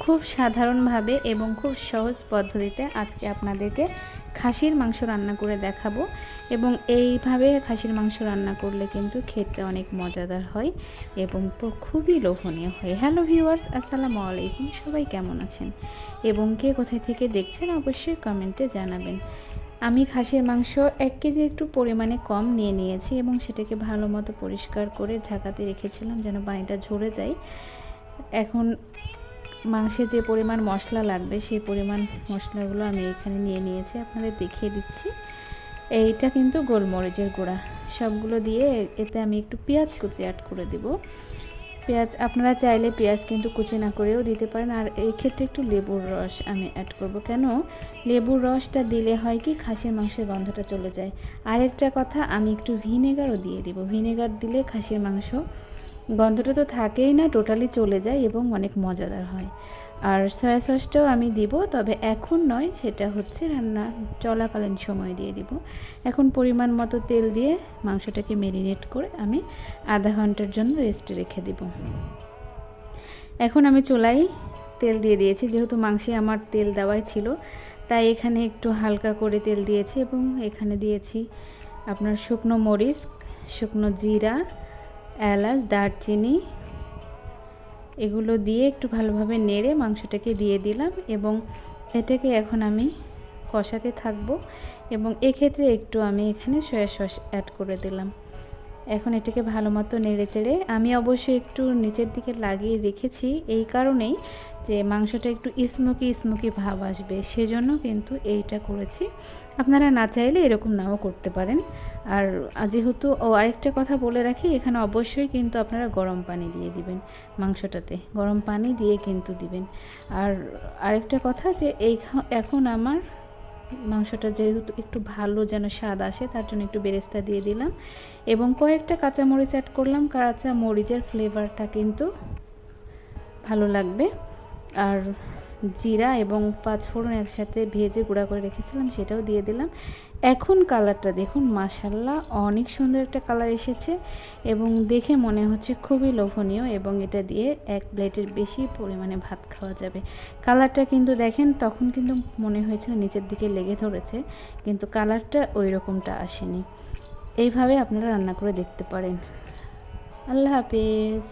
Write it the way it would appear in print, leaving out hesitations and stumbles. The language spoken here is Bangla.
খুব সাধারণভাবে এবং খুব সহজ পদ্ধতিতে আজকে আপনাদেরকে খাসির মাংস রান্না করে দেখাবো। এবং এইভাবে খাসির মাংস রান্না করলে কিন্তু খেতে অনেক মজাদার হয় এবং খুবই লোভনীয় হয়। হ্যালো ভিউয়ার্স, আসসালামু আলাইকুম। সবাই কেমন আছেন এবং কে কোথায় থেকে দেখছেন অবশ্যই কমেন্টে জানাবেন। আমি খাসির মাংস 1 কেজি একটু পরিমাণে কম নিয়ে নিয়েছি এবং সেটাকে ভালো মতো পরিষ্কার করে ঢাকাতে রেখেছিলাম যেন পানিটা ঝরে যায়। এখন মাংসে যে পরিমাণ মশলা লাগবে সেই পরিমাণ মশলাগুলো আমি এখানে নিয়ে নিয়েছি, আপনাদের দেখিয়ে দিচ্ছি। এইটা কিন্তু গোলমরিচের গুঁড়া, সবগুলো দিয়ে এতে আমি একটু পেঁয়াজ কুচি অ্যাড করে দেব। পেঁয়াজ আপনারা চাইলে পেঁয়াজ কিন্তু কুচি না করেও দিতে পারেন। আর এই ক্ষেত্রে একটু লেবুর রস আমি অ্যাড করব। কেন লেবুর রসটা দিলে হয় কি খাসির মাংসের গন্ধটা চলে যায়। আরেকটা কথা, আমি একটু ভিনেগারও দিয়ে দিব। ভিনেগার দিলে খাসির মাংস গন্ধটা তো থাকেই না, টোটালি চলে যায় এবং অনেক মজাদার হয়। আর সয়া সসটাও আমি দিব, তবে এখন নয়, সেটা হচ্ছে রান্না চলাকালীন সময় দিয়ে দিব। এখন পরিমাণ মতো তেল দিয়ে মাংসটাকে ম্যারিনেট করে আমি আধা ঘন্টার জন্য রেস্টে রেখে দিব। এখন আমি চুলায় তেল দিয়ে দিয়েছি, যেহেতু মাংসে আমার তেল দেওয়াই ছিল তাই এখানে একটু হালকা করে তেল দিয়েছি এবং এখানে দিয়েছি আপনার শুকনো মরিচ, শুকনো জিরা, এলাচ, দারচিনি, এগুলো দিয়ে একটু ভালোভাবে নেড়ে মাংসটাকে দিয়ে দিলাম এবং এটাকে এখন আমি কষাতে থাকবো। এবং এক্ষেত্রে একটু আমি এখানে সয়া সস অ্যাড করে দিলাম। এখন এটাকে ভালো মতো নেড়ে চেড়ে আমি অবশ্যই একটু নিচের দিকে লাগিয়ে রেখেছি এই কারণেই যে মাংসটা একটু স্মোকি ভাব আসবে, সেজন্য কিন্তু এইটা করেছি। আপনারা না চাইলে এরকম নাও করতে পারেন। আর যেহেতু আরেকটা কথা বলে রাখি, এখানে অবশ্যই কিন্তু আপনারা গরম পানি দিয়ে দিবেন, মাংসটাতে গরম পানি দিয়ে কিন্তু দিবেন। আর আরেকটা কথা যে এখন আমার মাংসটা যেহেতু একটু ভালো যেন স্বাদ আসে তার জন্য একটু বেরেস্তা দিয়ে দিলাম এবং কয়েকটা কাঁচামরিচ অ্যাড করলাম। কাঁচামরিচের ফ্লেভারটা কিন্তু ভালো লাগবে। আর জিরা এবং পাঁচফোড়ন একসাথে ভেজে গুঁড়া করে রেখেছিলাম, সেটাও দিয়ে দিলাম। এখন কালারটা দেখুন, মাশাআল্লাহ অনেক সুন্দর একটা কালার এসেছে এবং দেখে মনে হচ্ছে খুবই লোভনীয় এবং এটা দিয়ে 1 প্লেটের বেশি পরিমাণে ভাত খাওয়া যাবে। কালারটা কিন্তু দেখেন, তখন কিন্তু মনে হয়েছিল নিচের দিকে লেগে ধরেছে, কিন্তু কালারটা ওই রকমটা আসেনি। এইভাবে আপনারা রান্না করে দেখতে পারেন। আল্লাহ হাফেজ।